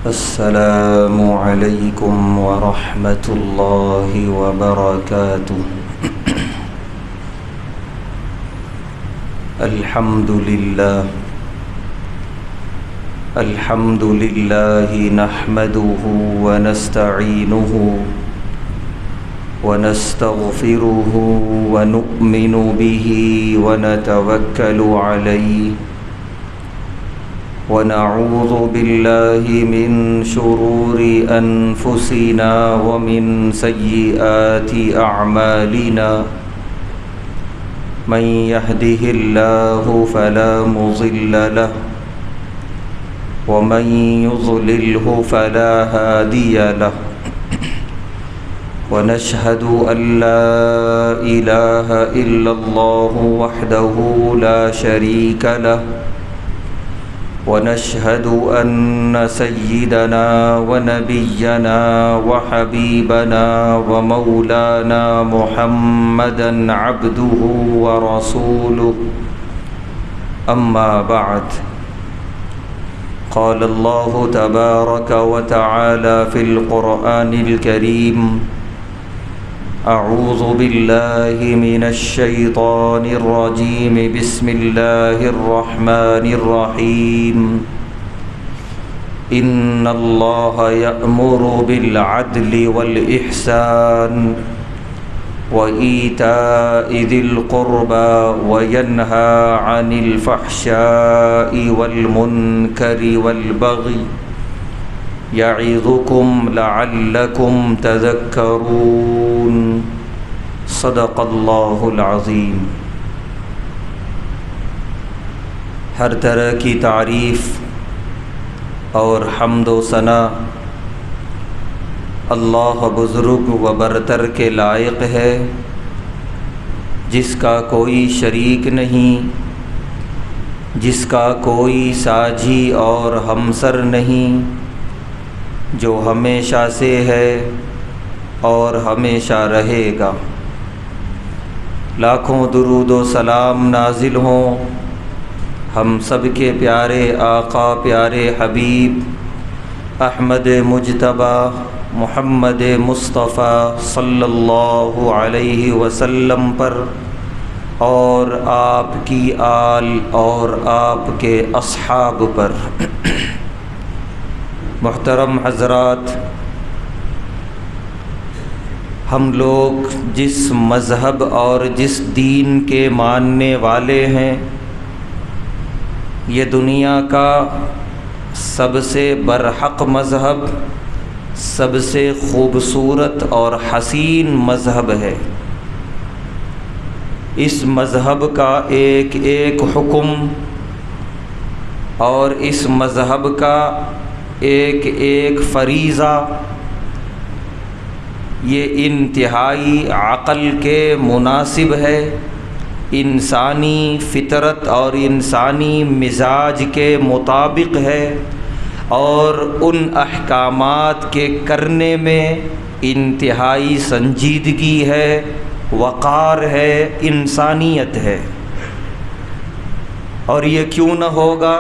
السلام علیکم ورحمۃ اللہ وبرکاتہ۔ الحمد للہ نحمده ونستعینه ونستغفره ونؤمن به ونتوکل علیہ ونعوذ باللہ من شرور انفسنا ومن سیئات اعمالنا من يهده الله فلا مضل له ومن يضلله فلا هادي له ونشهد أن لا إله إلا الله وحده لا شريك له ونشهد أن سيدنا ونبينا وحبيبنا ومولانا محمدا عبده ورسوله أما بعد قال الله تبارك وتعالى في القرآن الكريم أعوذ بالله من الشيطان الرجيم بسم الله الرحمن الرحيم إن الله يأمر بالعدل والإحسان وإيتاء ذي القربى وينهى عن الفحشاء والمنكر والبغي يعظكم لعلكم تذكرون صدق اللہ العظیم۔ ہر طرح کی تعریف اور حمد و ثنا اللہ بزرگ و برتر کے لائق ہے، جس کا کوئی شریک نہیں، جس کا کوئی ساجی اور ہمسر نہیں، جو ہمیشہ سے ہے اور ہمیشہ رہے گا۔ لاکھوں درود و سلام نازل ہوں ہم سب کے پیارے آقا، پیارے حبیب احمد مجتبی محمد مصطفیٰ صلی اللہ علیہ وسلم پر، اور آپ کی آل اور آپ کے اصحاب پر۔ محترم حضرات، ہم لوگ جس مذہب اور جس دین کے ماننے والے ہیں، یہ دنیا کا سب سے برحق مذہب، سب سے خوبصورت اور حسین مذہب ہے۔ اس مذہب کا ایک ایک حکم اور اس مذہب کا ایک ایک فریضہ یہ انتہائی عقل کے مناسب ہے، انسانی فطرت اور انسانی مزاج کے مطابق ہے، اور ان احکامات کے کرنے میں انتہائی سنجیدگی ہے، وقار ہے، انسانیت ہے۔ اور یہ کیوں نہ ہوگا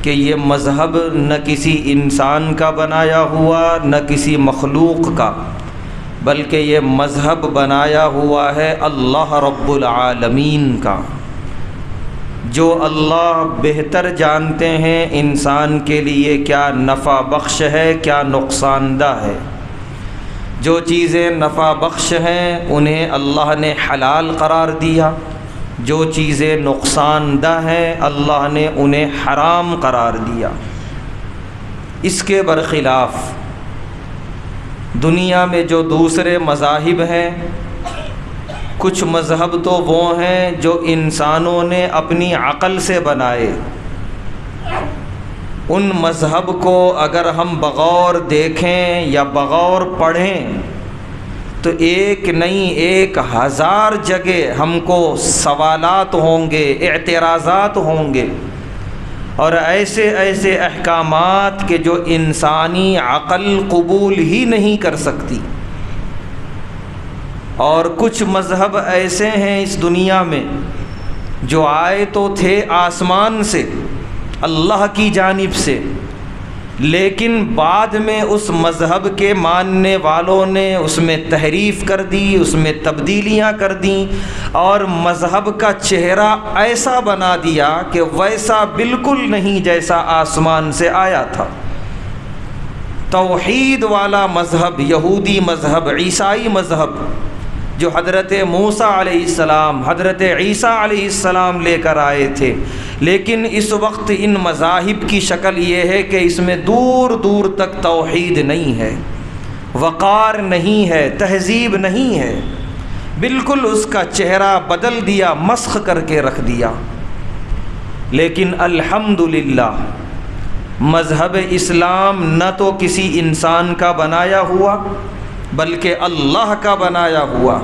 کہ یہ مذہب نہ کسی انسان کا بنایا ہوا، نہ کسی مخلوق کا، بلکہ یہ مذہب بنایا ہوا ہے اللہ رب العالمین کا، جو اللہ بہتر جانتے ہیں انسان کے لیے کیا نفع بخش ہے، کیا نقصان دہ ہے۔ جو چیزیں نفع بخش ہیں انہیں اللہ نے حلال قرار دیا، جو چیزیں نقصان دہ ہیں اللہ نے انہیں حرام قرار دیا۔ اس کے برخلاف دنیا میں جو دوسرے مذاہب ہیں، کچھ مذہب تو وہ ہیں جو انسانوں نے اپنی عقل سے بنائے۔ ان مذہب کو اگر ہم بغور دیکھیں یا بغور پڑھیں تو ایک نہیں 1000 جگہ ہم کو سوالات ہوں گے، اعتراضات ہوں گے، اور ایسے ایسے احکامات کہ جو انسانی عقل قبول ہی نہیں کر سکتی۔ اور کچھ مذہب ایسے ہیں اس دنیا میں جو آئے تو تھے آسمان سے، اللہ کی جانب سے، لیکن بعد میں اس مذہب کے ماننے والوں نے اس میں تحریف کر دی، اس میں تبدیلیاں کر دیں اور مذہب کا چہرہ ایسا بنا دیا کہ ویسا بالکل نہیں جیسا آسمان سے آیا تھا۔ توحید والا مذہب، یہودی مذہب، عیسائی مذہب جو حضرت موسیٰ علیہ السلام، حضرت عیسیٰ علیہ السلام لے کر آئے تھے، لیکن اس وقت ان مذاہب کی شکل یہ ہے کہ اس میں دور دور تک توحید نہیں ہے، وقار نہیں ہے، تہذیب نہیں ہے، بالکل اس کا چہرہ بدل دیا، مسخ کر کے رکھ دیا۔ لیکن الحمدللہ مذہب اسلام نہ تو کسی انسان کا بنایا ہوا بلکہ اللہ کا بنایا ہوا،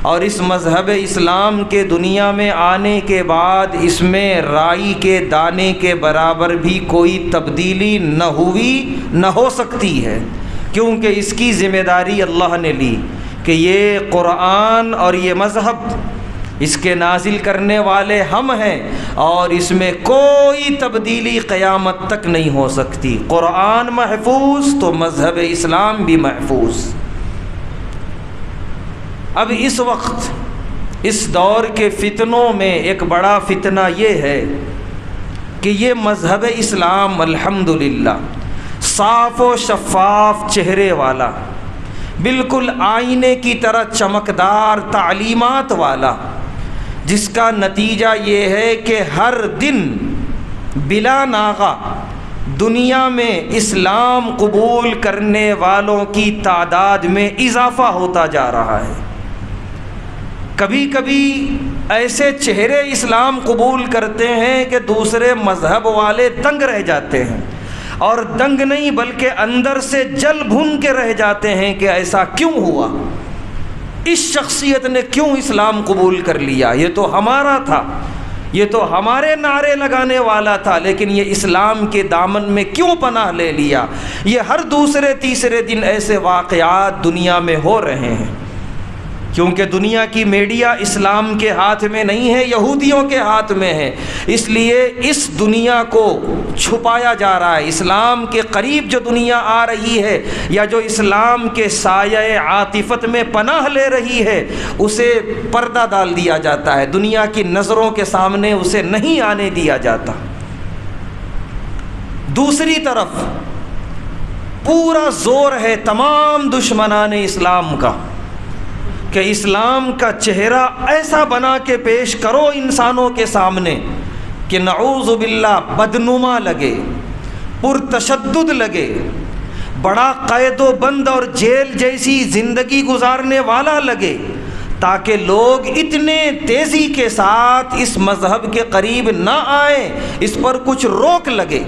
اور اس مذہب اسلام کے دنیا میں آنے کے بعد اس میں رائی کے دانے کے برابر بھی کوئی تبدیلی نہ ہوئی، نہ ہو سکتی ہے، کیونکہ اس کی ذمہ داری اللہ نے لی کہ یہ قرآن اور یہ مذہب اس کے نازل کرنے والے ہم ہیں، اور اس میں کوئی تبدیلی قیامت تک نہیں ہو سکتی۔ قرآن محفوظ تو مذہب اسلام بھی محفوظ۔ اب اس وقت اس دور کے فتنوں میں ایک بڑا فتنہ یہ ہے کہ یہ مذہب اسلام الحمدللہ صاف و شفاف چہرے والا، بالکل آئینے کی طرح چمکدار تعلیمات والا، جس کا نتیجہ یہ ہے کہ ہر دن بلا ناغہ دنیا میں اسلام قبول کرنے والوں کی تعداد میں اضافہ ہوتا جا رہا ہے۔ کبھی کبھی ایسے چہرے اسلام قبول کرتے ہیں کہ دوسرے مذہب والے دنگ رہ جاتے ہیں، اور دنگ نہیں بلکہ اندر سے جل بھن کے رہ جاتے ہیں کہ ایسا کیوں ہوا، اس شخصیت نے کیوں اسلام قبول کر لیا، یہ تو ہمارا تھا، یہ تو ہمارے نعرے لگانے والا تھا، لیکن یہ اسلام کے دامن میں کیوں پناہ لے لیا۔ یہ ہر دوسرے تیسرے دن ایسے واقعات دنیا میں ہو رہے ہیں، کیونکہ دنیا کی میڈیا اسلام کے ہاتھ میں نہیں ہے، یہودیوں کے ہاتھ میں ہے، اس لیے اس دنیا کو چھپایا جا رہا ہے۔ اسلام کے قریب جو دنیا آ رہی ہے یا جو اسلام کے سایہ عاطفت میں پناہ لے رہی ہے، اسے پردہ ڈال دیا جاتا ہے، دنیا کی نظروں کے سامنے اسے نہیں آنے دیا جاتا۔ دوسری طرف پورا زور ہے تمام دشمنان اسلام کا کہ اسلام کا چہرہ ایسا بنا کے پیش کرو انسانوں کے سامنے کہ نعوذ باللہ بدنما لگے، پرتشدد لگے، بڑا قید و بند اور جیل جیسی زندگی گزارنے والا لگے، تاکہ لوگ اتنے تیزی کے ساتھ اس مذہب کے قریب نہ آئیں، اس پر کچھ روک لگے۔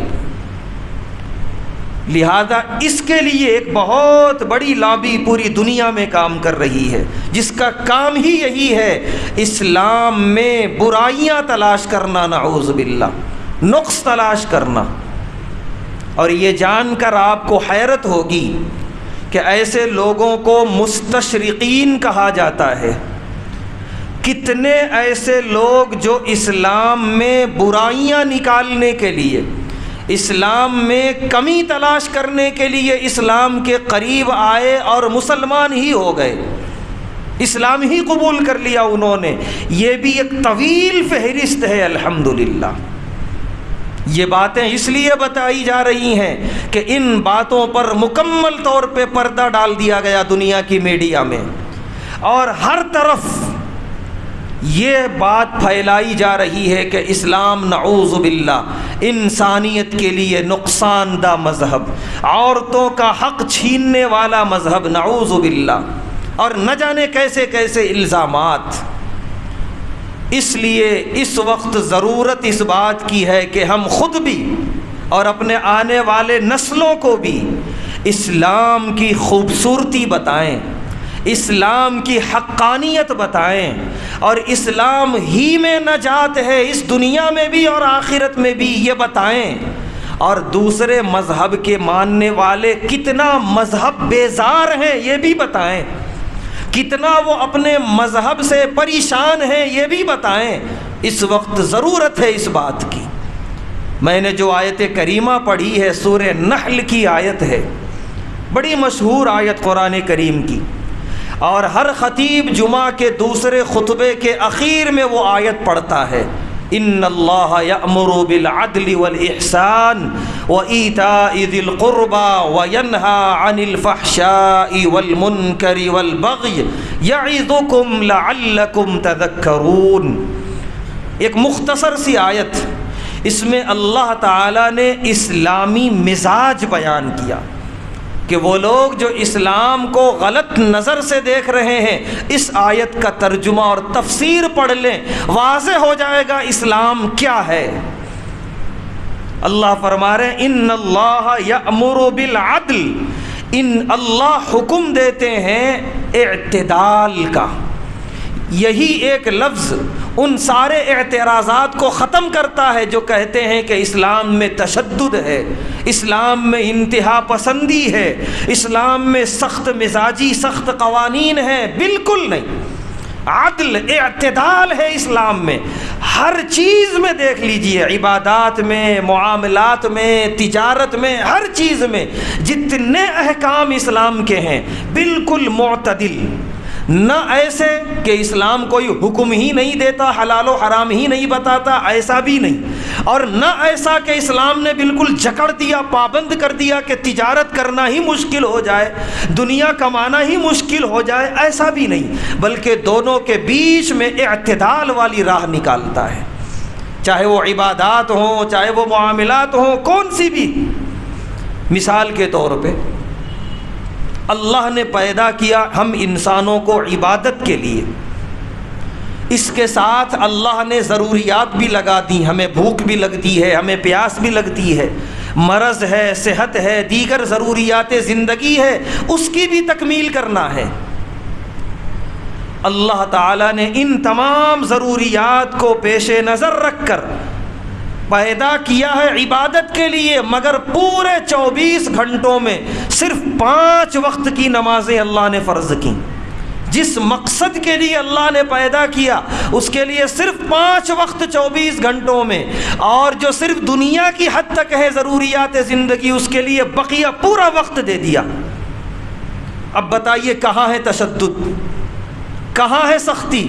لہذا اس کے لیے ایک بہت بڑی لابی پوری دنیا میں کام کر رہی ہے، جس کا کام ہی یہی ہے اسلام میں برائیاں تلاش کرنا، نعوذ باللہ، نقص تلاش کرنا۔ اور یہ جان کر آپ کو حیرت ہوگی کہ ایسے لوگوں کو مستشرقین کہا جاتا ہے۔ کتنے ایسے لوگ جو اسلام میں برائیاں نکالنے کے لیے، اسلام میں کمی تلاش کرنے کے لیے اسلام کے قریب آئے اور مسلمان ہی ہو گئے، اسلام ہی قبول کر لیا انہوں نے۔ یہ بھی ایک طویل فہرست ہے الحمدللہ۔ یہ باتیں اس لیے بتائی جا رہی ہیں کہ ان باتوں پر مکمل طور پہ پردہ ڈال دیا گیا دنیا کی میڈیا میں، اور ہر طرف یہ بات پھیلائی جا رہی ہے کہ اسلام نعوذ باللہ انسانیت کے لیے نقصان دہ مذہب، عورتوں کا حق چھیننے والا مذہب، نعوذ باللہ، اور نہ جانے کیسے کیسے الزامات۔ اس لیے اس وقت ضرورت اس بات کی ہے کہ ہم خود بھی اور اپنے آنے والے نسلوں کو بھی اسلام کی خوبصورتی بتائیں، اسلام کی حقانیت بتائیں، اور اسلام ہی میں نجات ہے اس دنیا میں بھی اور آخرت میں بھی، یہ بتائیں۔ اور دوسرے مذہب کے ماننے والے کتنا مذہب بیزار ہیں یہ بھی بتائیں، کتنا وہ اپنے مذہب سے پریشان ہیں یہ بھی بتائیں۔ اس وقت ضرورت ہے اس بات کی۔ میں نے جو آیت کریمہ پڑھی ہے سورہ نحل کی آیت ہے، بڑی مشہور آیت قرآن کریم کی، اور ہر خطیب جمعہ کے دوسرے خطبے کے اخیر میں وہ آیت پڑھتا ہے، ان اللہ یأمر بالعدل والاحسان وایتاء ذی القربى وینہی عن الفحشاء والمنکر والبغی یعظکم لعلکم تذکرون۔ ایک مختصر سی آیت، اس میں اللہ تعالیٰ نے اسلامی مزاج بیان کیا کہ وہ لوگ جو اسلام کو غلط نظر سے دیکھ رہے ہیں، اس آیت کا ترجمہ اور تفسیر پڑھ لیں، واضح ہو جائے گا اسلام کیا ہے۔ اللہ فرما رہے ہیں ان اللہ یأمر بالعدل، ان اللہ حکم دیتے ہیں اعتدال کا۔ یہی ایک لفظ ان سارے اعتراضات کو ختم کرتا ہے جو کہتے ہیں کہ اسلام میں تشدد ہے، اسلام میں انتہا پسندی ہے، اسلام میں سخت مزاجی سخت قوانین ہیں۔ بالکل نہیں، عدل اعتدال ہے اسلام میں۔ ہر چیز میں دیکھ لیجئے، عبادات میں، معاملات میں، تجارت میں، ہر چیز میں جتنے احکام اسلام کے ہیں بالکل معتدل۔ نہ ایسے کہ اسلام کوئی حکم ہی نہیں دیتا، حلال و حرام ہی نہیں بتاتا، ایسا بھی نہیں، اور نہ ایسا کہ اسلام نے بالکل جکڑ دیا، پابند کر دیا کہ تجارت کرنا ہی مشکل ہو جائے، دنیا کمانا ہی مشکل ہو جائے، ایسا بھی نہیں، بلکہ دونوں کے بیچ میں اعتدال والی راہ نکالتا ہے، چاہے وہ عبادات ہوں، چاہے وہ معاملات ہوں، کون سی بھی۔ مثال کے طور پہ اللہ نے پیدا کیا ہم انسانوں کو عبادت کے لیے، اس کے ساتھ اللہ نے ضروریات بھی لگا دی، ہمیں بھوک بھی لگتی ہے، ہمیں پیاس بھی لگتی ہے، مرض ہے، صحت ہے، دیگر ضروریات زندگی ہے، اس کی بھی تکمیل کرنا ہے۔ اللہ تعالیٰ نے ان تمام ضروریات کو پیش نظر رکھ کر پیدا کیا ہے عبادت کے لیے، مگر پورے 24 گھنٹوں میں صرف 5 وقت کی نمازیں اللہ نے فرض کی۔ جس مقصد کے لیے اللہ نے پیدا کیا اس کے لیے صرف 5 وقت 24 گھنٹوں میں، اور جو صرف دنیا کی حد تک ہے ضروریات زندگی، اس کے لیے بقیہ پورا وقت دے دیا۔ اب بتائیے کہاں ہے تشدد، کہاں ہے سختی؟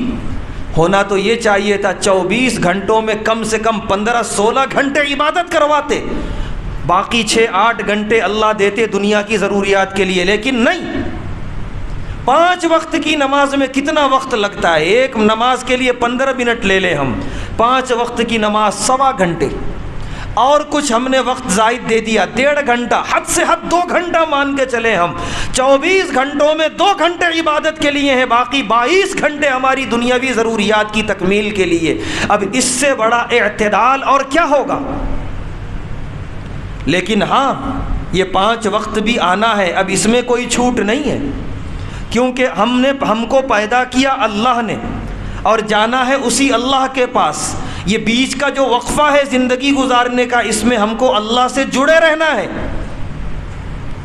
ہونا تو یہ چاہیے تھا 24 گھنٹوں میں کم سے کم 15-16 گھنٹے عبادت کرواتے، باقی 6-8 گھنٹے اللہ دیتے دنیا کی ضروریات کے لیے، لیکن نہیں۔ 5 وقت کی نماز میں کتنا وقت لگتا ہے؟ ایک نماز کے لیے 15 منٹ لے لیں ہم، 5 وقت کی نماز 1.25 گھنٹے، اور کچھ ہم نے وقت زائد دے دیا 1.5 گھنٹہ، حد سے حد 2 گھنٹہ مان کے چلیں ہم۔ 24 گھنٹوں میں 2 گھنٹے عبادت کے لیے ہیں، باقی 22 گھنٹے ہماری دنیاوی ضروریات کی تکمیل کے لیے۔ اب اس سے بڑا اعتدال اور کیا ہوگا؟ لیکن ہاں یہ 5 وقت بھی آنا ہے، اب اس میں کوئی چھوٹ نہیں ہے، کیونکہ ہم کو پیدا کیا اللہ نے اور جانا ہے اسی اللہ کے پاس۔ یہ بیچ کا جو وقفہ ہے زندگی گزارنے کا، اس میں ہم کو اللہ سے جڑے رہنا ہے،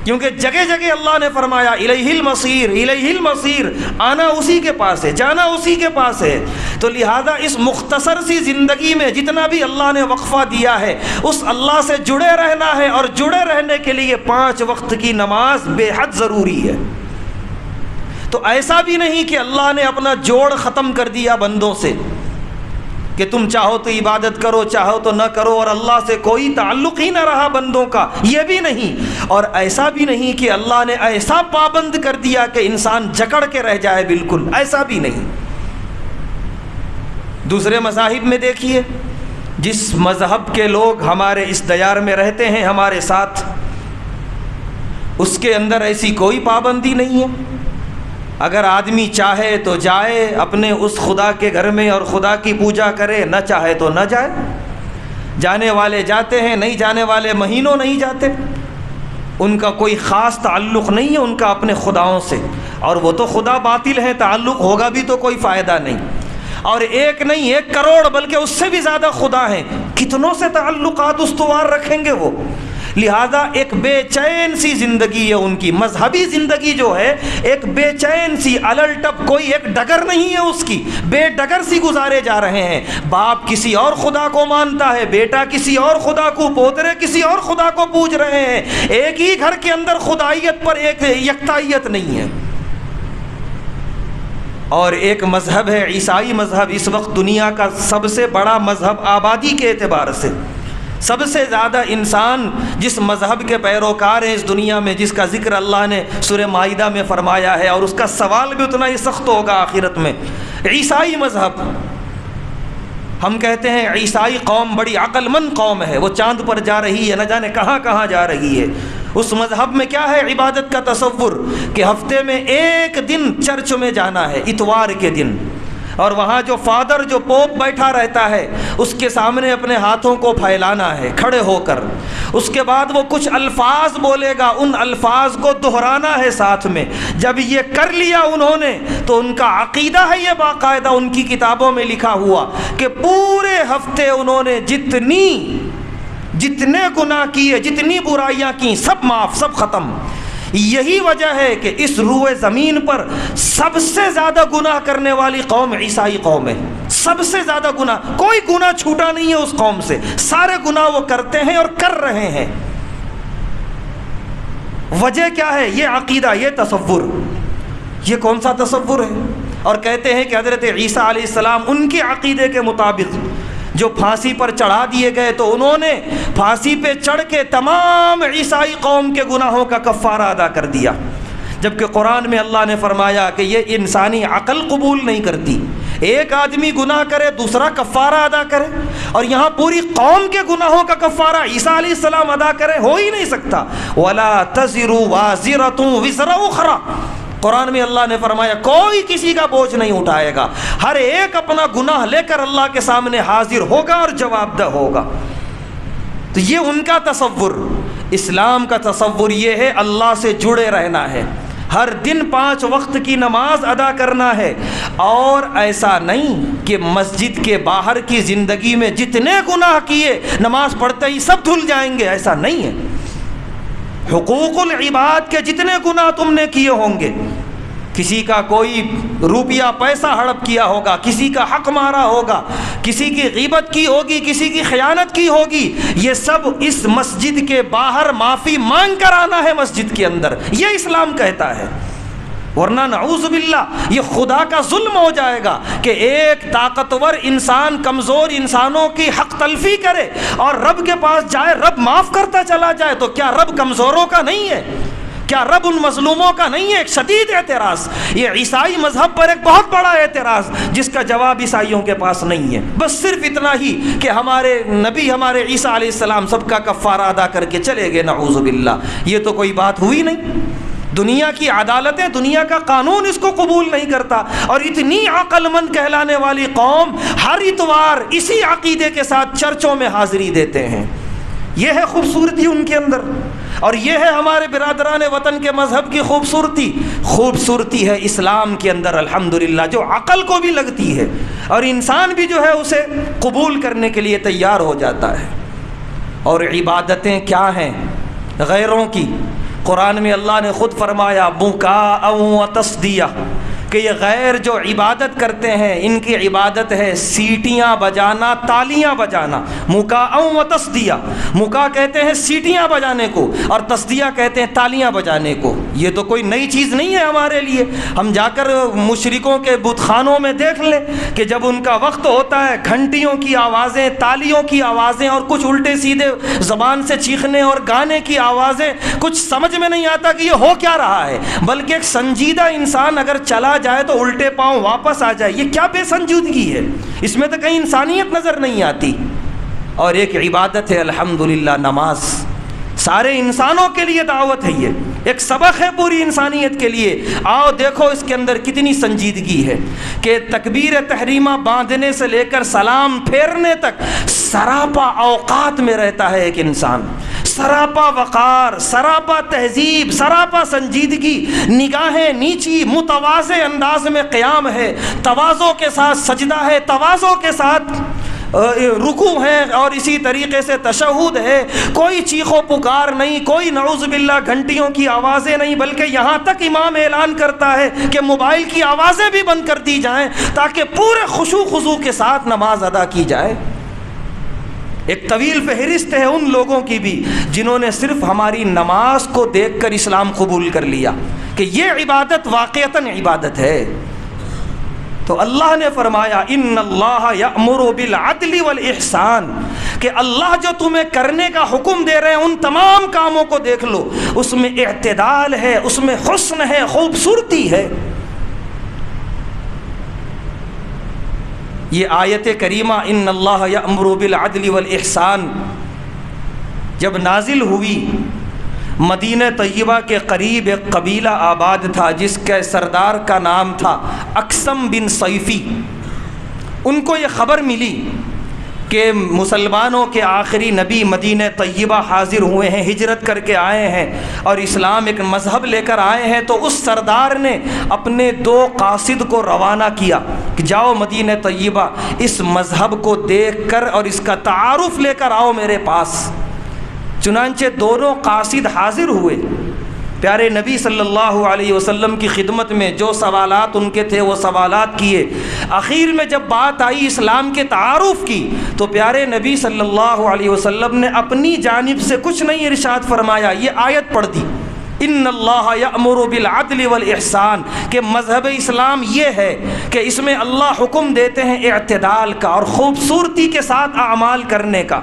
کیونکہ جگہ جگہ اللہ نے فرمایا الیہ المصیر، الیہ المصیر، آنا اسی کے پاس ہے، جانا اسی کے پاس ہے۔ تو لہذا اس مختصر سی زندگی میں جتنا بھی اللہ نے وقفہ دیا ہے اس اللہ سے جڑے رہنا ہے، اور جڑے رہنے کے لیے 5 وقت کی نماز بے حد ضروری ہے۔ تو ایسا بھی نہیں کہ اللہ نے اپنا جوڑ ختم کر دیا بندوں سے کہ تم چاہو تو عبادت کرو، چاہو تو نہ کرو، اور اللہ سے کوئی تعلق ہی نہ رہا بندوں کا، یہ بھی نہیں۔ اور ایسا بھی نہیں کہ اللہ نے ایسا پابند کر دیا کہ انسان جکڑ کے رہ جائے، بالکل ایسا بھی نہیں۔ دوسرے مذاہب میں دیکھیے، جس مذہب کے لوگ ہمارے اس دیار میں رہتے ہیں ہمارے ساتھ، اس کے اندر ایسی کوئی پابندی نہیں ہے۔ اگر آدمی چاہے تو جائے اپنے اس خدا کے گھر میں اور خدا کی پوجا کرے، نہ چاہے تو نہ جائے۔ جانے والے جاتے ہیں، نہیں جانے والے مہینوں نہیں جاتے، ان کا کوئی خاص تعلق نہیں ہے ان کا اپنے خداؤں سے، اور وہ تو خدا باطل ہیں، تعلق ہوگا بھی تو کوئی فائدہ نہیں۔ اور ایک نہیں 1 کروڑ بلکہ اس سے بھی زیادہ خدا ہیں، کتنوں سے تعلقات استوار رکھیں گے وہ؟ لہذا ایک بے چین سی زندگی ہے ان کی، مذہبی زندگی جو ہے ایک بے چین سی، الل ٹپ، کوئی ایک ڈگر نہیں ہے اس کی، بے ڈگر سی گزارے جا رہے ہیں۔ باپ کسی اور خدا کو مانتا ہے، بیٹا کسی اور خدا کو، پوترے کسی اور خدا کو پوج رہے ہیں، ایک ہی گھر کے اندر خدائیت پر ایک یکتائیت نہیں ہے۔ اور ایک مذہب ہے عیسائی مذہب، اس وقت دنیا کا سب سے بڑا مذہب آبادی کے اعتبار سے، سب سے زیادہ انسان جس مذہب کے پیروکار ہیں اس دنیا میں، جس کا ذکر اللہ نے سورہ مائدہ میں فرمایا ہے، اور اس کا سوال بھی اتنا ہی سخت ہوگا آخرت میں، عیسائی مذہب۔ ہم کہتے ہیں عیسائی قوم بڑی عقل مند قوم ہے، وہ چاند پر جا رہی ہے، نہ جانے کہاں کہاں جا رہی ہے۔ اس مذہب میں کیا ہے عبادت کا تصور کہ ہفتے میں ایک دن چرچ میں جانا ہے، اتوار کے دن، اور وہاں جو فادر جو پوپ بیٹھا رہتا ہے اس کے سامنے اپنے ہاتھوں کو پھیلانا ہے کھڑے ہو کر، اس کے بعد وہ کچھ الفاظ بولے گا، ان الفاظ کو دہرانا ہے ساتھ میں۔ جب یہ کر لیا انہوں نے تو ان کا عقیدہ ہے یہ باقاعدہ ان کی کتابوں میں لکھا ہوا کہ پورے ہفتے انہوں نے جتنے گناہ کیے، جتنی برائیاں کی، سب معاف، سب ختم۔ یہی وجہ ہے کہ اس روئے زمین پر سب سے زیادہ گناہ کرنے والی قوم عیسائی قوم ہے، سب سے زیادہ گناہ، کوئی گناہ چھوٹا نہیں ہے اس قوم سے، سارے گناہ وہ کرتے ہیں اور کر رہے ہیں۔ وجہ کیا ہے؟ یہ عقیدہ، یہ تصور۔ یہ کون سا تصور ہے؟ اور کہتے ہیں کہ حضرت عیسیٰ علیہ السلام ان کے عقیدے کے مطابق جو پھانسی پر چڑھا دیے گئے تو انہوں نے پھانسی پہ چڑھ کے تمام عیسائی قوم کے گناہوں کا کفارہ ادا کر دیا، جبکہ قرآن میں اللہ نے فرمایا کہ یہ انسانی عقل قبول نہیں کرتی، ایک آدمی گناہ کرے دوسرا کفارہ ادا کرے، اور یہاں پوری قوم کے گناہوں کا کفارہ عیسیٰ علیہ السلام ادا کرے، ہو ہی نہیں سکتا۔ وَلَا تَزِرُ وَازِرَةٌ وِزْرَ أُخْرَى، قرآن میں اللہ نے فرمایا کوئی کسی کا بوجھ نہیں اٹھائے گا، ہر ایک اپنا گناہ لے کر اللہ کے سامنے حاضر ہوگا اور جواب دہ ہوگا۔ تو یہ ان کا تصور۔ اسلام کا تصور یہ ہے اللہ سے جڑے رہنا ہے، ہر دن 5 وقت کی نماز ادا کرنا ہے، اور ایسا نہیں کہ مسجد کے باہر کی زندگی میں جتنے گناہ کیے نماز پڑھتے ہی سب دھل جائیں گے، ایسا نہیں ہے۔ حقوق العباد کے جتنے گناہ تم نے کیے ہوں گے، کسی کا کوئی روپیہ پیسہ ہڑپ کیا ہوگا، کسی کا حق مارا ہوگا، کسی کی غیبت کی ہوگی، کسی کی خیانت کی ہوگی، یہ سب اس مسجد کے باہر معافی مانگ کر آنا ہے مسجد کے اندر، یہ اسلام کہتا ہے۔ ورنہ نعوذ باللہ یہ خدا کا ظلم ہو جائے گا کہ ایک طاقتور انسان کمزور انسانوں کی حق تلفی کرے اور رب کے پاس جائے، رب معاف کرتا چلا جائے، تو کیا رب کمزوروں کا نہیں ہے؟ کیا رب ان مظلوموں کا نہیں ہے؟ ایک شدید اعتراض، یہ عیسائی مذہب پر ایک بہت بڑا اعتراض جس کا جواب عیسائیوں کے پاس نہیں ہے۔ بس صرف اتنا ہی کہ ہمارے نبی ہمارے عیسیٰ علیہ السلام سب کا کفارہ ادا کر کے چلے گئے، نعوذ باللہ۔ یہ تو کوئی بات ہوئی نہیں۔ دنیا کی عدالتیں، دنیا کا قانون اس کو قبول نہیں کرتا، اور اتنی عقل مند کہلانے والی قوم ہر اتوار اسی عقیدے کے ساتھ چرچوں میں حاضری دیتے ہیں۔ یہ ہے خوبصورتی ان کے اندر، اور یہ ہے ہمارے برادران وطن کے مذہب کی خوبصورتی ہے اسلام کے اندر الحمدللہ، جو عقل کو بھی لگتی ہے اور انسان بھی جو ہے اسے قبول کرنے کے لیے تیار ہو جاتا ہے۔ اور عبادتیں کیا ہیں غیروں کی؟ قرآن میں اللہ نے خود فرمایا بکاء و تصدیہ، کہ یہ غیر جو عبادت کرتے ہیں ان کی عبادت ہے سیٹیاں بجانا، تالیاں بجانا۔ مکاء و تصدیہ، مکا کہتے ہیں سیٹیاں بجانے کو اور تصدیہ کہتے ہیں تالیاں بجانے کو۔ یہ تو کوئی نئی چیز نہیں ہے ہمارے لیے، ہم جا کر مشرکوں کے بت خانوں میں دیکھ لیں کہ جب ان کا وقت ہوتا ہے گھنٹیوں کی آوازیں، تالیوں کی آوازیں اور کچھ الٹے سیدھے زبان سے چیخنے اور گانے کی آوازیں، کچھ سمجھ میں نہیں آتا کہ یہ ہو کیا رہا ہے، بلکہ ایک سنجیدہ انسان اگر چلا جائے تو الٹے پاؤں واپس آ جائے، یہ کیا بے سنجیدگی ہے؟ اس میں تو کہیں انسانیت نظر نہیں آتی۔ اور ایک عبادت ہے الحمدللہ نماز، سارے انسانوں کے لیے دعوت ہے، یہ ایک سبق ہے پوری انسانیت کے لیے۔ آؤ دیکھو اس کے اندر کتنی سنجیدگی ہے کہ تکبیر تحریمہ باندھنے سے لے کر سلام پھیرنے تک سراپا اوقات میں رہتا ہے ایک انسان، سراپا وقار، سراپا تہذیب، سراپا سنجیدگی، نگاہیں نیچی متواضع انداز میں قیام ہے، تواضع کے ساتھ سجدہ ہے، تواضع کے ساتھ رکوع ہے اور اسی طریقے سے تشہد ہے، کوئی چیخ و پکار نہیں، کوئی نعوذ باللہ گھنٹیوں کی آوازیں نہیں، بلکہ یہاں تک امام اعلان کرتا ہے کہ موبائل کی آوازیں بھی بند کر دی جائیں تاکہ پورے خشوع خضوع کے ساتھ نماز ادا کی جائے۔ ایک طویل فہرست ہے ان لوگوں کی بھی جنہوں نے صرف ہماری نماز کو دیکھ کر اسلام قبول کر لیا کہ یہ عبادت واقعتاً عبادت ہے۔ تو اللہ نے فرمایا ان اللہ یأمر بالعدل والاحسان، کہ اللہ جو تمہیں کرنے کا حکم دے رہے ہیں ان تمام کاموں کو دیکھ لو، اس میں اعتدال ہے، اس میں حسن ہے، خوبصورتی ہے۔ یہ آیت کریمہ ان اللہ یأمر بالعدل والاحسان جب نازل ہوئی، مدینہ طیبہ کے قریب ایک قبیلہ آباد تھا جس کے سردار کا نام تھا اقسم بن صیفی۔ ان کو یہ خبر ملی کہ مسلمانوں کے آخری نبی مدینہ طیبہ حاضر ہوئے ہیں، ہجرت کر کے آئے ہیں اور اسلام ایک مذہب لے کر آئے ہیں۔ تو اس سردار نے اپنے 2 قاصد کو روانہ کیا کہ جاؤ مدینہ طیبہ، اس مذہب کو دیکھ کر اور اس کا تعارف لے کر آؤ میرے پاس۔ چنانچہ دونوں قاصد حاضر ہوئے، پیارے نبی صلی اللہ علیہ وسلم کی خدمت میں جو سوالات ان کے تھے وہ سوالات کیے۔ آخر میں جب بات آئی اسلام کے تعارف کی تو پیارے نبی صلی اللہ علیہ وسلم نے اپنی جانب سے کچھ نہیں ارشاد فرمایا، یہ آیت پڑھ دی ان اللہ یأمر بالعدل والاحسان، کہ مذہب اسلام یہ ہے کہ اس میں اللہ حکم دیتے ہیں اعتدال کا اور خوبصورتی کے ساتھ اعمال کرنے کا،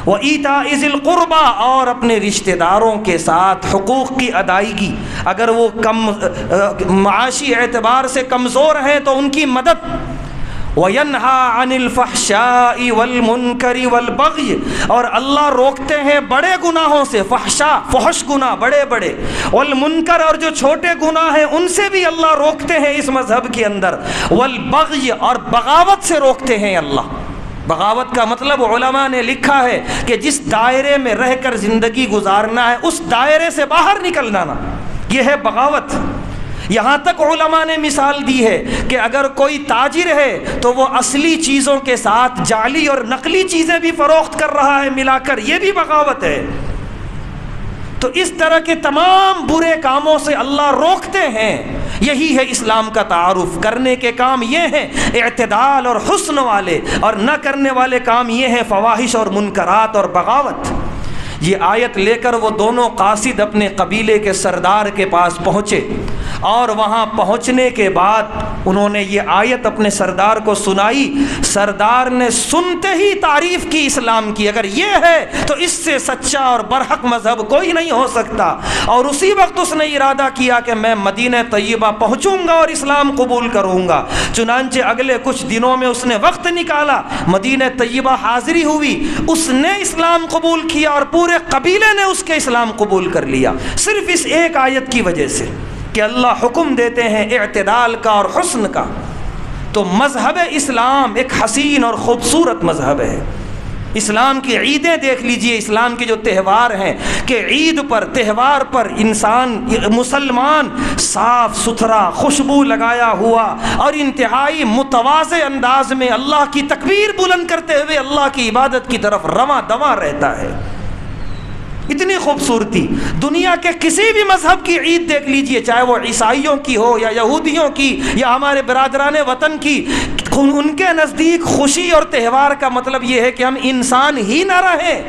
وَإِيتَاءِ ذِي الْقُرْبَى، اور اپنے رشتہ داروں کے ساتھ حقوق کی ادائیگی، اگر وہ کم معاشی اعتبار سے کمزور ہیں تو ان کی مدد، وَيَنْهَا عَنِ الْفَحْشَاءِ وَالْمُنْكَرِ وَالْبَغْيِ، اور اللہ روکتے ہیں بڑے گناہوں سے، فحشاء فحش گناہ بڑے بڑے، والمنکر اور جو چھوٹے گناہ ہیں ان سے بھی اللہ روکتے ہیں اس مذہب کے اندر، والبغی اور بغاوت سے روکتے ہیں اللہ۔ بغاوت کا مطلب علماء نے لکھا ہے کہ جس دائرے میں رہ کر زندگی گزارنا ہے اس دائرے سے باہر نکلنا نہ، یہ ہے بغاوت۔ یہاں تک علماء نے مثال دی ہے کہ اگر کوئی تاجر ہے تو وہ اصلی چیزوں کے ساتھ جعلی اور نقلی چیزیں بھی فروخت کر رہا ہے ملا کر، یہ بھی بغاوت ہے۔ تو اس طرح کے تمام برے کاموں سے اللہ روکتے ہیں۔ یہی ہے اسلام کا تعارف، کرنے کے کام یہ ہیں اعتدال اور حسن والے، اور نہ کرنے والے کام یہ ہیں فواحش اور منکرات اور بغاوت۔ یہ آیت لے کر وہ دونوں قاصد اپنے قبیلے کے سردار کے پاس پہنچے، اور وہاں پہنچنے کے بعد انہوں نے یہ آیت اپنے سردار کو سنائی۔ سردار نے سنتے ہی تعریف کی اسلام کی، اگر یہ ہے تو اس سے سچا اور برحق مذہب کوئی نہیں ہو سکتا، اور اسی وقت اس نے ارادہ کیا کہ میں مدینہ طیبہ پہنچوں گا اور اسلام قبول کروں گا۔ چنانچہ اگلے کچھ دنوں میں اس نے وقت نکالا، مدینہ طیبہ حاضری ہوئی، اس نے اسلام قبول کیا اور پورے قبیلے نے اس کے اسلام قبول کر لیا، صرف اس ایک آیت کی وجہ سے کہ اللہ حکم دیتے ہیں اعتدال کا اور حسن کا۔ تو مذہب اسلام ایک حسین اور خوبصورت مذہب ہے۔ اسلام کی عیدیں دیکھ لیجئے، اسلام کے جو تہوار ہیں کہ عید پر، تہوار پر انسان مسلمان صاف ستھرا، خوشبو لگایا ہوا اور انتہائی متواضع انداز میں اللہ کی تکبیر بلند کرتے ہوئے اللہ کی عبادت کی طرف رواں دواں رہتا ہے۔ اتنی خوبصورتی دنیا کے کسی بھی مذہب کی عید دیکھ لیجئے، چاہے وہ عیسائیوں کی ہو یا یہودیوں کی یا ہمارے برادران وطن کی، ان کے نزدیک خوشی اور تہوار کا مطلب یہ ہے کہ ہم انسان ہی نہ رہیں،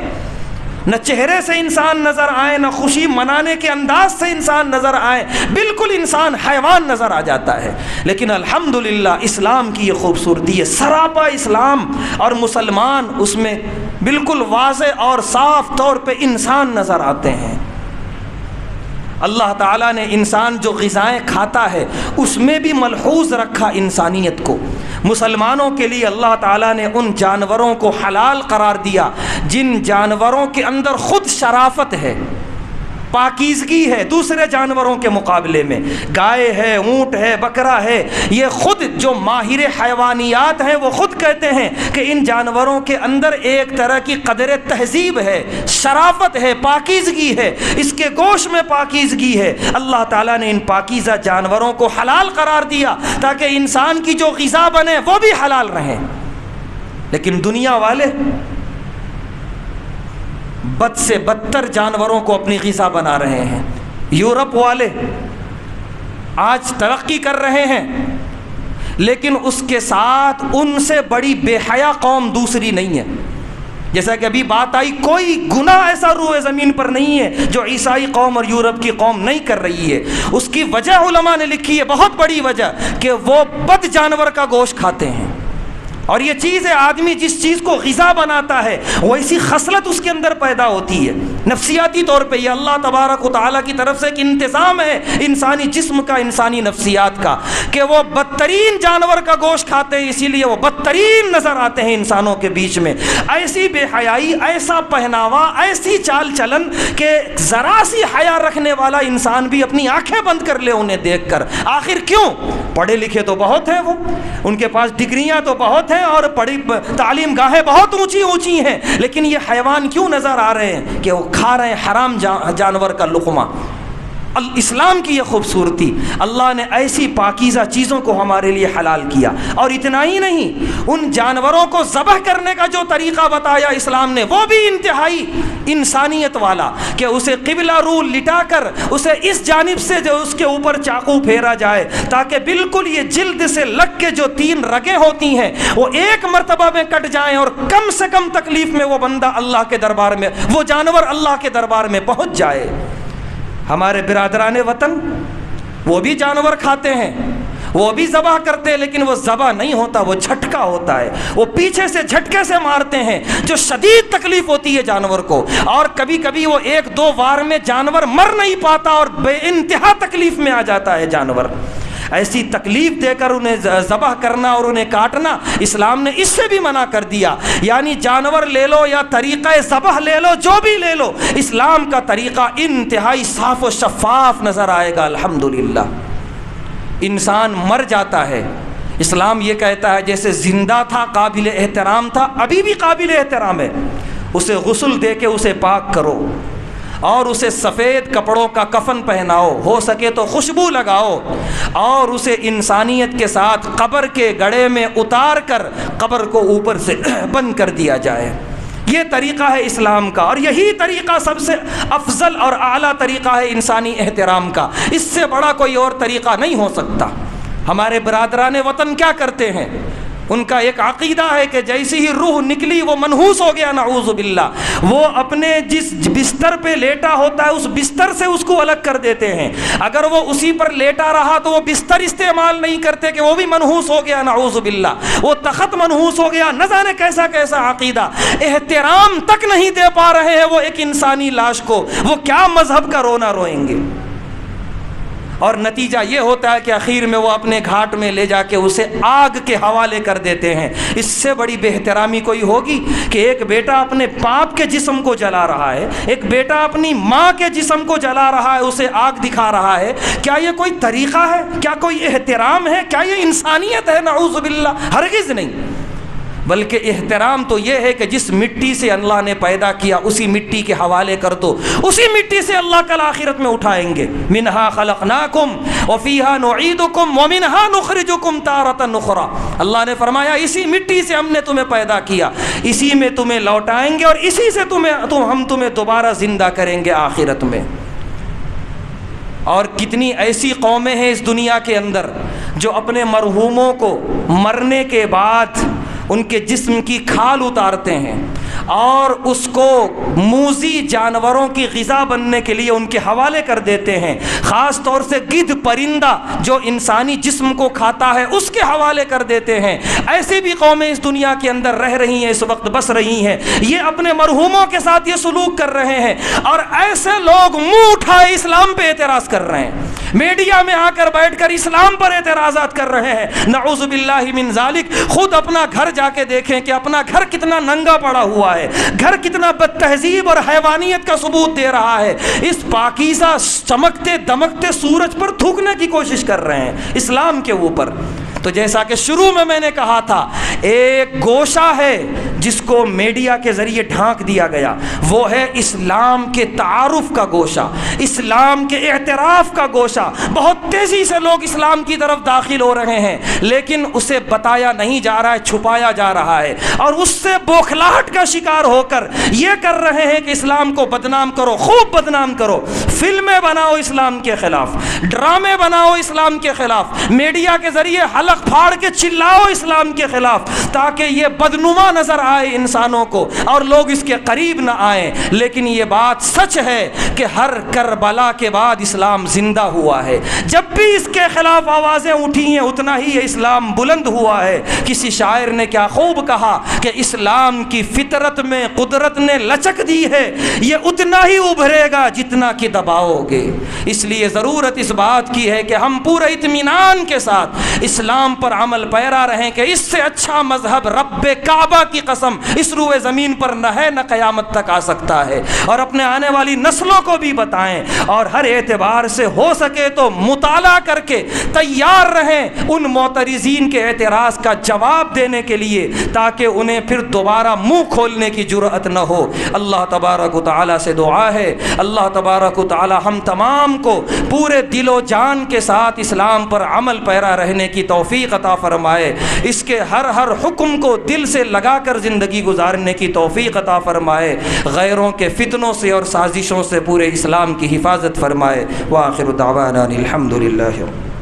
نہ چہرے سے انسان نظر آئے، نہ خوشی منانے کے انداز سے انسان نظر آئے، بالکل انسان حیوان نظر آ جاتا ہے۔ لیکن الحمدللہ اسلام کی یہ خوبصورتی ہے، سراپا اسلام، اور مسلمان اس میں بالکل واضح اور صاف طور پہ انسان نظر آتے ہیں۔ اللہ تعالیٰ نے انسان جو غذائیں کھاتا ہے اس میں بھی ملحوظ رکھا انسانیت کو۔ مسلمانوں کے لیے اللہ تعالیٰ نے ان جانوروں کو حلال قرار دیا جن جانوروں کے اندر خود شرافت ہے، پاکیزگی ہے دوسرے جانوروں کے مقابلے میں۔ گائے ہے، اونٹ ہے، بکرا ہے، یہ خود جو ماہر حیوانیات ہیں وہ خود کہتے ہیں کہ ان جانوروں کے اندر ایک طرح کی قدر تہذیب ہے، شرافت ہے، پاکیزگی ہے، اس کے گوشت میں پاکیزگی ہے۔ اللہ تعالیٰ نے ان پاکیزہ جانوروں کو حلال قرار دیا تاکہ انسان کی جو غذا بنے وہ بھی حلال رہے۔ لیکن دنیا والے بد سے بدتر جانوروں کو اپنی غذا بنا رہے ہیں. یورپ والے آج ترقی کر رہے ہیں، لیکن اس کے ساتھ ان سے بڑی بے حیا قوم دوسری نہیں ہے. جیسا کہ ابھی بات آئی، کوئی گناہ ایسا روئے زمین پر نہیں ہے جو عیسائی قوم اور یورپ کی قوم نہیں کر رہی ہے. اس کی وجہ علماء نے لکھی ہے، بہت بڑی وجہ، کہ وہ بد جانور کا گوشت کھاتے ہیں. اور یہ چیز ہے، آدمی جس چیز کو غذا بناتا ہے ویسی خصلت اس کے اندر پیدا ہوتی ہے. نفسیاتی طور پہ یہ اللہ تبارک و تعالیٰ کی طرف سے ایک انتظام ہے انسانی جسم کا، انسانی نفسیات کا، کہ وہ بدترین جانور کا گوشت کھاتے ہیں، اسی لیے وہ بدترین نظر آتے ہیں انسانوں کے بیچ میں. ایسی بے حیائی، ایسا پہناوا، ایسی چال چلن کہ ذرا سی حیا رکھنے والا انسان بھی اپنی آنکھیں بند کر لے انہیں دیکھ کر. آخر کیوں؟ پڑھے لکھے تو بہت ہیں، وہ ان کے پاس ڈگریاں تو بہت ہیں اور پڑھی تعلیم گاہیں بہت اونچی اونچی ہیں، لیکن یہ حیوان کیوں نظر آ رہے ہیں کہ وہ کھا رہے ہیں حرام جانور کا لقمہ. اسلام کی یہ خوبصورتی، اللہ نے ایسی پاکیزہ چیزوں کو ہمارے لیے حلال کیا. اور اتنا ہی نہیں، ان جانوروں کو ذبح کرنے کا جو طریقہ بتایا اسلام نے وہ بھی انتہائی انسانیت والا، کہ اسے قبلہ رو لٹا کر اسے اس جانب سے جو اس کے اوپر چاقو پھیرا جائے تاکہ بالکل یہ جلد سے لگ کے جو 3 رگیں ہوتی ہیں وہ ایک مرتبہ میں کٹ جائیں، اور کم سے کم تکلیف میں وہ بندہ اللہ کے دربار میں، وہ جانور اللہ کے دربار میں پہنچ جائے. ہمارے برادران وطن وہ بھی جانور کھاتے ہیں، وہ بھی ذبح کرتے ہیں، لیکن وہ ذبح نہیں ہوتا، وہ جھٹکا ہوتا ہے. وہ پیچھے سے جھٹکے سے مارتے ہیں جو شدید تکلیف ہوتی ہے جانور کو، اور کبھی کبھی وہ 1-2 وار میں جانور مر نہیں پاتا اور بے انتہا تکلیف میں آ جاتا ہے جانور. ایسی تکلیف دے کر انہیں ذبح کرنا اور انہیں کاٹنا اسلام نے اس سے بھی منع کر دیا. یعنی جانور لے لو یا طریقہ ذبح لے لو، جو بھی لے لو، اسلام کا طریقہ انتہائی صاف و شفاف نظر آئے گا. الحمدللہ. انسان مر جاتا ہے، اسلام یہ کہتا ہے جیسے زندہ تھا قابل احترام تھا، ابھی بھی قابل احترام ہے، اسے غسل دے کے اسے پاک کرو اور اسے سفید کپڑوں کا کفن پہناؤ، ہو سکے تو خوشبو لگاؤ، اور اسے انسانیت کے ساتھ قبر کے گڑھے میں اتار کر قبر کو اوپر سے بند کر دیا جائے. یہ طریقہ ہے اسلام کا، اور یہی طریقہ سب سے افضل اور اعلیٰ طریقہ ہے انسانی احترام کا. اس سے بڑا کوئی اور طریقہ نہیں ہو سکتا. ہمارے برادران وطن کیا کرتے ہیں؟ ان کا ایک عقیدہ ہے کہ جیسی ہی روح نکلی وہ منحوس ہو گیا، نعوذ باللہ. وہ اپنے جس بستر پہ لیٹا ہوتا ہے اس بستر سے اس کو الگ کر دیتے ہیں. اگر وہ اسی پر لیٹا رہا تو وہ بستر استعمال نہیں کرتے کہ وہ بھی منحوس ہو گیا، نعوذ باللہ. وہ تخت منحوس ہو گیا، نہ جانے کیسا کیسا عقیدہ. احترام تک نہیں دے پا رہے ہیں وہ ایک انسانی لاش کو، وہ کیا مذہب کا رونا روئیں گے. اور نتیجہ یہ ہوتا ہے کہ آخر میں وہ اپنے گھاٹ میں لے جا کے اسے آگ کے حوالے کر دیتے ہیں. اس سے بڑی بے احترامی کوئی ہوگی کہ ایک بیٹا اپنے باپ کے جسم کو جلا رہا ہے، ایک بیٹا اپنی ماں کے جسم کو جلا رہا ہے، اسے آگ دکھا رہا ہے. کیا یہ کوئی طریقہ ہے؟ کیا کوئی احترام ہے؟ کیا یہ انسانیت ہے؟ نعوذ باللہ، ہرگز نہیں. بلکہ احترام تو یہ ہے کہ جس مٹی سے اللہ نے پیدا کیا اسی مٹی کے حوالے کر دو، اسی مٹی سے اللہ کل آخرت میں اٹھائیں گے. منہا خلقناکم وفیہا نعیدکم ومنہا نخرجکم تارۃ اخری. اللہ نے فرمایا اسی مٹی سے ہم نے تمہیں پیدا کیا، اسی میں تمہیں لوٹائیں گے، اور اسی سے ہم تمہیں دوبارہ زندہ کریں گے آخرت میں. اور کتنی ایسی قومیں ہیں اس دنیا کے اندر جو اپنے مرحوموں کو مرنے کے بعد ان کے جسم کی کھال اتارتے ہیں اور اس کو موذی جانوروں کی غذا بننے کے لیے ان کے حوالے کر دیتے ہیں. خاص طور سے گدھ پرندہ جو انسانی جسم کو کھاتا ہے اس کے حوالے کر دیتے ہیں. ایسی بھی قومیں اس دنیا کے اندر رہ رہی ہیں، اس وقت بس رہی ہیں. یہ اپنے مرحوموں کے ساتھ یہ سلوک کر رہے ہیں، اور ایسے لوگ منہ اٹھائے اسلام پہ اعتراض کر رہے ہیں، میڈیا میں آ کر بیٹھ کر اسلام پر اعتراضات کر رہے ہیں. نعوذ باللہ من ذالک. خود اپنا گھر جا کے دیکھیں کہ اپنا گھر کتنا ننگا پڑا ہوا ہے، گھر کتنا بد تہذیب اور حیوانیت کا ثبوت دے رہا ہے. اس پاکیزہ چمکتے دمکتے سورج پر تھوکنے کی کوشش کر رہے ہیں اسلام کے اوپر. تو جیسا کہ شروع میں نے کہا تھا، ایک گوشہ ہے جس کو میڈیا کے ذریعے ڈھانک دیا گیا، وہ ہے اسلام کے تعارف کا گوشہ، اسلام کے اعتراف کا گوشہ۔ بہت تیزی سے لوگ اسلام کی طرف داخل ہو رہے ہیں، لیکن اسے بتایا نہیں جا رہا ہے، چھپایا جا رہا ہے، اور اس سے بوکھلاہٹ کا شکار ہو کر یہ کر رہے ہیں کہ اسلام کو بدنام کرو، خوب بدنام کرو، فلمیں بناؤ اسلام کے خلاف، ڈرامے بناؤ اسلام کے خلاف، میڈیا کے ذریعے حلق پھاڑ کے چلاؤ اسلام کے خلاف، تاکہ یہ بدنما نظر آئے انسانوں کو اور لوگ اس کے قریب نہ آئیں۔ لیکن یہ بات سچ ہے کہ ہر کربلا کے بعد اسلام زندہ ہوا ہے، جب بھی اس کے خلاف آوازیں اٹھی ہیں اتنا ہی یہ اسلام بلند ہوا ہے۔ کسی شاعر نے کیا خوب کہا کہ اسلام کی فطرت میں قدرت نے لچک دی ہے، یہ اتنا ہی ابھرے گا جتنا کہ دباؤ گے۔ اس لیے ضرورت اس بات کی ہے کہ ہم پورے اطمینان کے ساتھ اسلام پر عمل پیرا رہیں کہ اس سے اچھا مذہب رب کعبہ کی قسم اس روئے زمین پر نہ ہے، نہ قیامت تک آ سکتا ہے، اور اپنے آنے والی نسلوں کو بھی بتائیں، اور ہر اعتبار سے ہو سکے تو مطالعہ کر کے تیار رہیں ان معترضین کے اعتراض کا جواب دینے کے لیے، تاکہ انہیں پھر دوبارہ منہ کھولنے کی جرأت نہ ہو۔ اللہ تبارک و تعالیٰ سے دعا ہے، اللہ تبارک و تعالیٰ ہم تمام کو پورے دل و جان کے ساتھ اسلام پر عمل پیرا رہنے کی توفیق عطا فرمائے، اس کے ہر حکم کو دل سے لگا کر زندگی گزارنے کی توفیق عطا فرمائے، غیروں کے فتنوں سے اور سازشوں سے پورے اسلام کی حفاظت فرمائے۔ وآخر دعوانا الحمدللہ۔